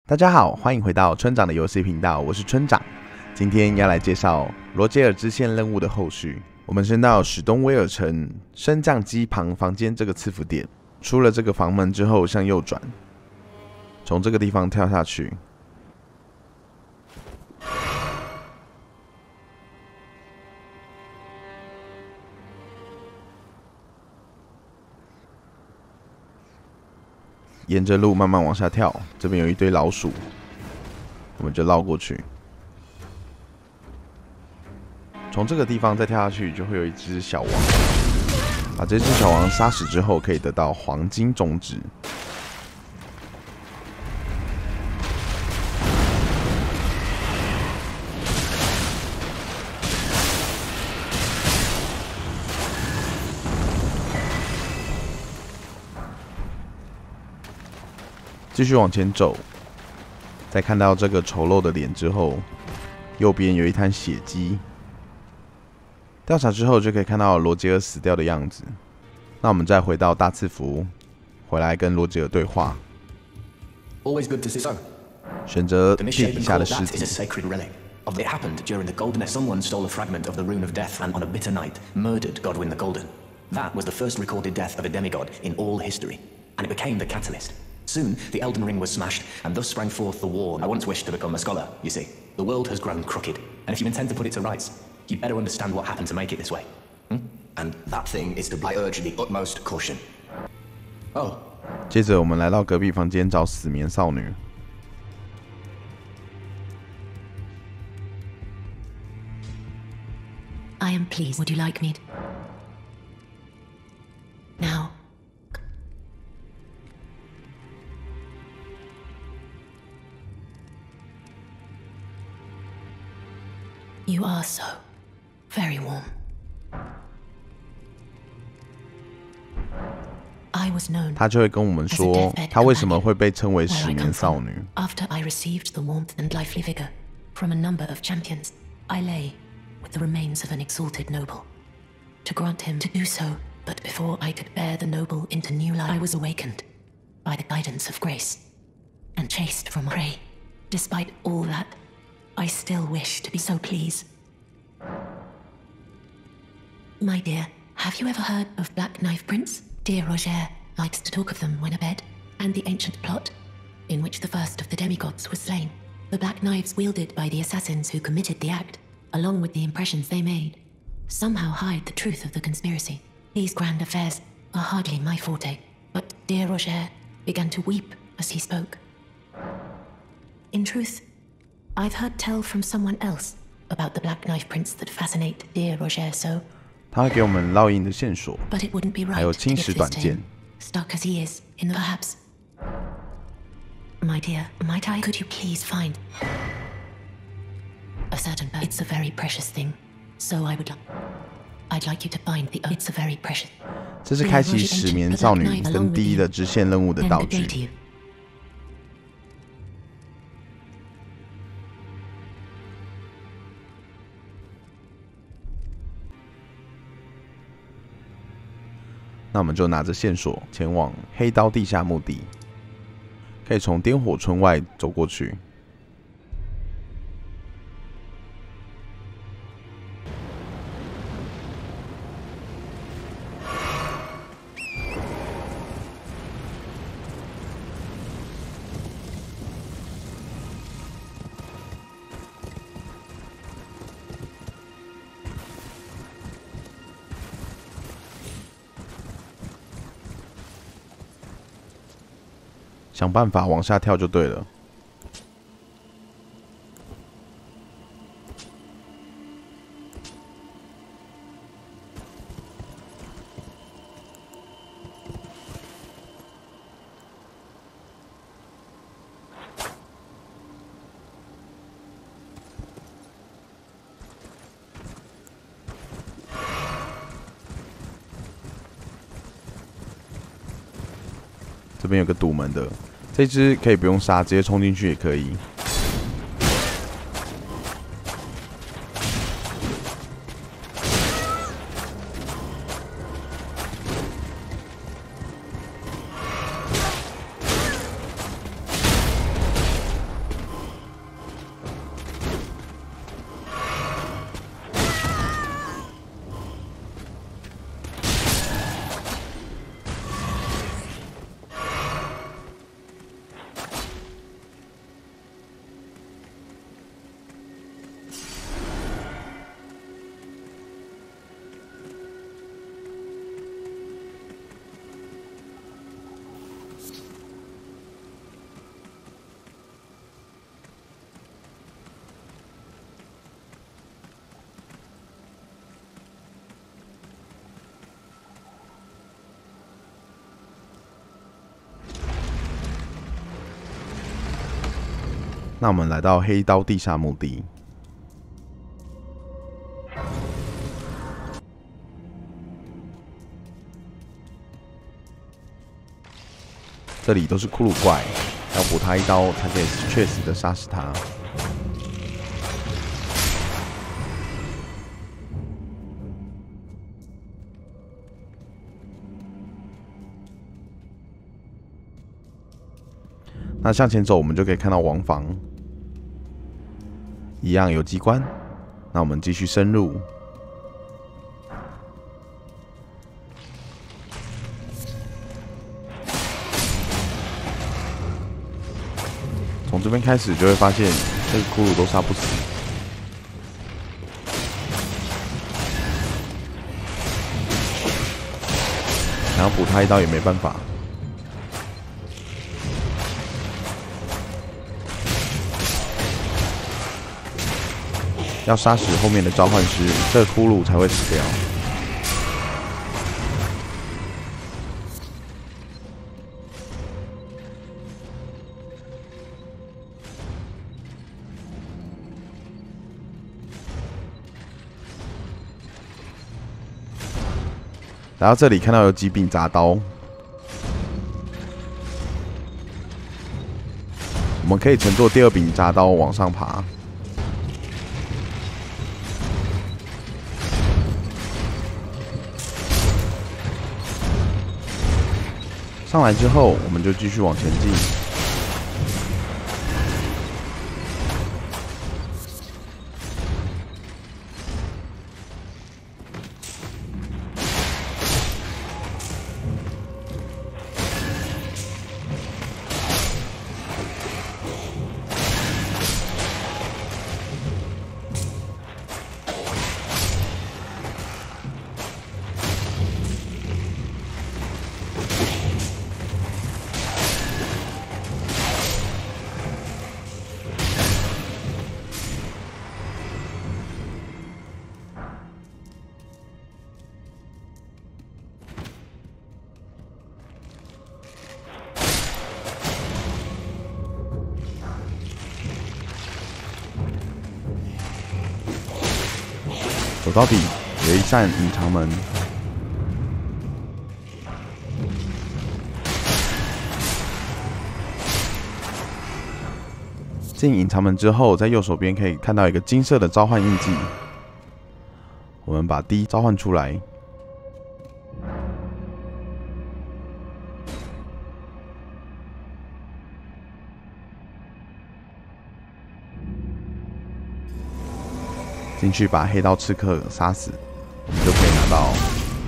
大家好，欢迎回到村长的游戏频道，我是村长。今天要来介绍罗杰尔支线任务的后续。我们先到史东威尔城升降机旁房间这个赐福点，出了这个房门之后向右转，从这个地方跳下去。沿着路慢慢往下跳，这边有一堆老鼠，我们就绕过去。从这个地方再跳下去，就会有一只小王。把这只小王杀死之后，可以得到黄金种子。继续往前走，在看到这个丑陋的脸之后，右边有一滩血迹。调查之后就可以看到罗杰尔死掉的样子。那我们再回到大赐福，回来跟罗杰尔对话。选择地底下的尸体。It happened during the Golden. Someone stole a fragment of the Rune of Death and on a bitter night murdered Godwyn the Golden. That was the first recorded death of a demigod in all history, and it became the catalyst. Soon, the Elden Ring was smashed, and thus sprang forth the war. I once wished to become a scholar, you see. The world has grown crooked, and if you intend to put it to rights, you'd better understand what happened to make it this way. And that thing is to I urge the utmost caution. Oh. 接着我们来到隔壁房间找死眠少女。I am pleased. Would you like me? Now. You are so very warm. I was known 他就会跟我们说，他为什么会被称为失眠少女。After I received the warmth and lively vigor from a number of champions, I lay with the remains of an exalted noble. To grant him to do so, but before I could bear the noble into new life, I was awakened by the guidance of grace and chased from prey. Despite all that, I still wish to be so pleased. My dear, have you ever heard of Black Knife Prince? Dear Roger likes to talk of them when abed, and the ancient plot in which the first of the demigods was slain. The black knives wielded by the assassins who committed the act, along with the impressions they made, somehow hide the truth of the conspiracy. These grand affairs are hardly my forte, but dear Roger began to weep as he spoke. In truth, I've heard tell from someone else about the Black Knife Prince that fascinate dear Roger so. 他会给我们烙印的线索， But it wouldn't be right 还有 to 青 give 石 this 短 to 剑 him, stuck as he is in the perhaps. My dear, might I? Could you please find a certain bird? It's a very precious thing, so I'd like you to find the. It's a very precious. 这是开启失眠少女跟第一的支线任务的道具。那我们就拿着线索前往黑刀地下墓地，可以从颠火村外走过去。想办法往下跳就对了。这边有个堵门的。这只可以不用杀，直接冲进去也可以。那我们来到黑刀地下墓地，这里都是骷髅怪，要补他一刀才可以确实的杀死他。那向前走，我们就可以看到王房，一样有机关。那我们继续深入，从这边开始就会发现，这个骷髅都杀不死。想要补他一刀也没办法。要杀死后面的召唤师，这个骷髅才会死掉。来到这里，看到有几柄铡刀，我们可以乘坐第二柄铡刀往上爬。上来之后，我们就继续往前进。走到底，有一扇隐藏门。进隐藏门之后，在右手边可以看到一个金色的召唤印记。我们把 D 召唤出来。进去把黑刀刺客杀死，我们就可以拿到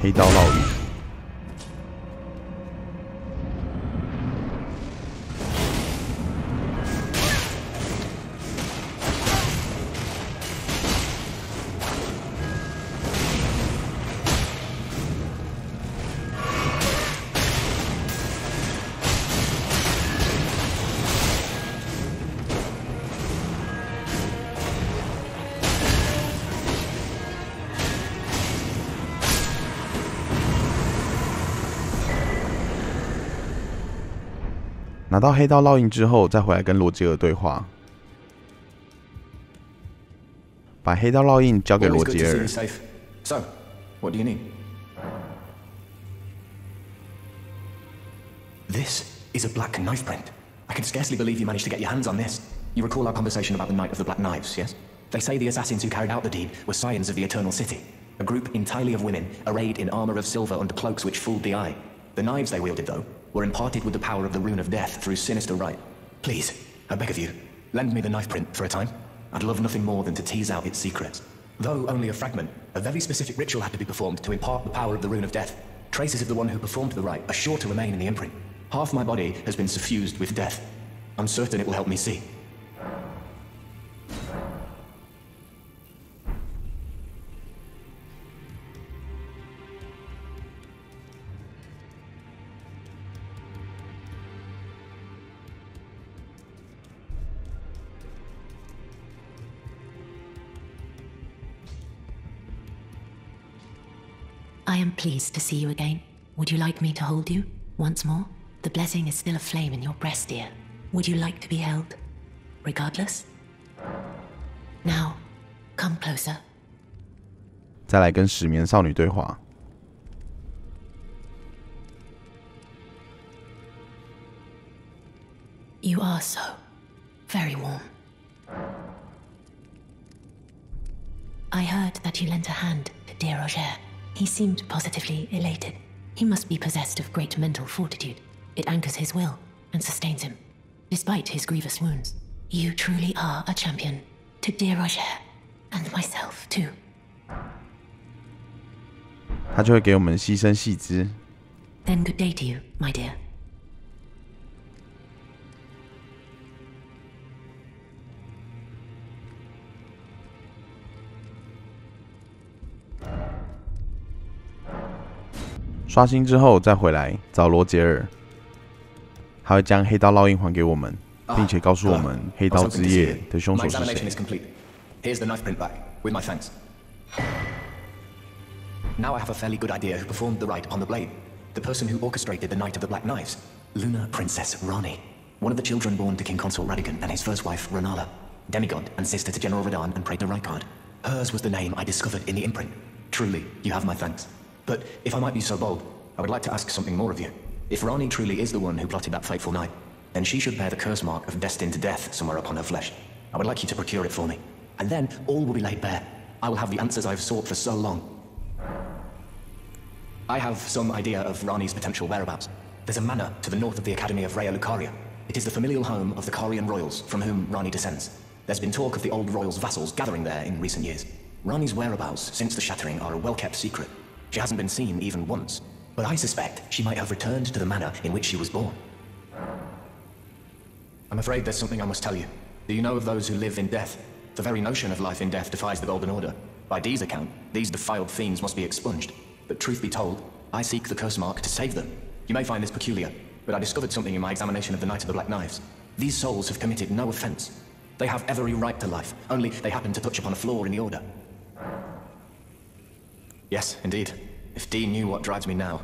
黑刀烙印。拿到黑刀烙印之后，再回来跟罗杰尔对话，把黑刀烙印交给罗杰尔。So, what do you need? This is a black knife print. I can scarcely believe you managed to get your hands on this. You recall our conversation about the Knight of the Black Knives, yes? They say the assassins who carried out the deed were scions of the Eternal City, a group entirely of women, arrayed in armor of silver under cloaks which fooled the eye. The knives they wielded, though, were imparted with the power of the Rune of Death through sinister rite. Please, I beg of you, lend me the knife print for a time. I'd love nothing more than to tease out its secrets. Though only a fragment, a very specific ritual had to be performed to impart the power of the Rune of Death. Traces of the one who performed the rite are sure to remain in the imprint. Half my body has been suffused with death. I'm certain it will help me see. I am pleased to see you again. Would you like me to hold you once more? The blessing is still aflame in your breast, dear. Would you like to be held? regardless. Now, come closer. 再来跟石棉少女对话。You are so very warm. I heard that you lent a hand to dear Roger. He seemed positively elated. He must be possessed of great mental fortitude. It anchors his will and sustains him, despite his grievous wounds. You truly are a champion to dear Roger and myself too. 他就会给我们牺牲细枝。Then good day to you, my dear. 刷新之后再回来找罗杰尔，他会将黑道烙印还给我们，并且告诉我们黑道之夜的凶手是谁。Here's the knife print back, with my thanks. Now I have a fairly good idea who performed the rite upon the blade. The person who orchestrated the Night of the Black Knives. Lunar Princess Rani. One of the children born to King Consort Radigan and his first wife, Renala. Demigod and sister to General Radahn and Praetor Rykard. Hers was the name I discovered in the imprint. Truly, you have my thanks. But if I might be so bold, I would like to ask something more of you. If Rani truly is the one who plotted that fateful night, then she should bear the curse mark of destined to death somewhere upon her flesh. I would like you to procure it for me. And then all will be laid bare. I will have the answers I have sought for so long. I have some idea of Rani's potential whereabouts. There's a manor to the north of the Academy of Rhea Lucaria. It is the familial home of the Corian royals from whom Rani descends. There's been talk of the old royals' vassals gathering there in recent years. Rani's whereabouts since the shattering are a well-kept secret. She hasn't been seen even once, but I suspect she might have returned to the manor in which she was born. I'm afraid there's something I must tell you. Do you know of those who live in death? The very notion of life in death defies the Golden Order. By Dee's account, these defiled fiends must be expunged. But truth be told, I seek the curse mark to save them. You may find this peculiar, but I discovered something in my examination of the Night of the Black Knives. These souls have committed no offense. They have every right to life, only they happen to touch upon a flaw in the Order. Yes, indeed. If Dee knew what drives me now,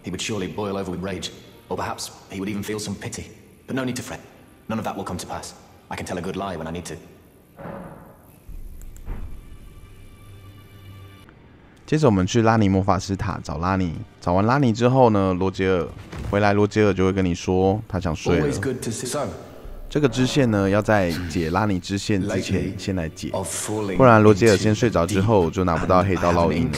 he would surely boil over with rage. Or perhaps he would even feel some pity. But no need to fret. None of that will come to pass. I can tell a good lie when I need to. 接着我们去拉尼魔法师塔找拉尼，找完拉尼之后呢，罗杰尔回来，罗杰尔就会跟你说他想睡了。这个支线呢，要在解拉尼支线之前先来解，不然罗杰尔先睡着之后就拿不到黑道烙印了。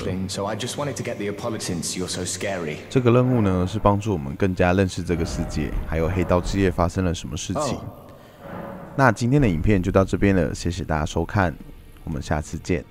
这个任务呢是帮助我们更加认识这个世界，还有黑道之夜发生了什么事情。那今天的影片就到这边了，谢谢大家收看，我们下次见。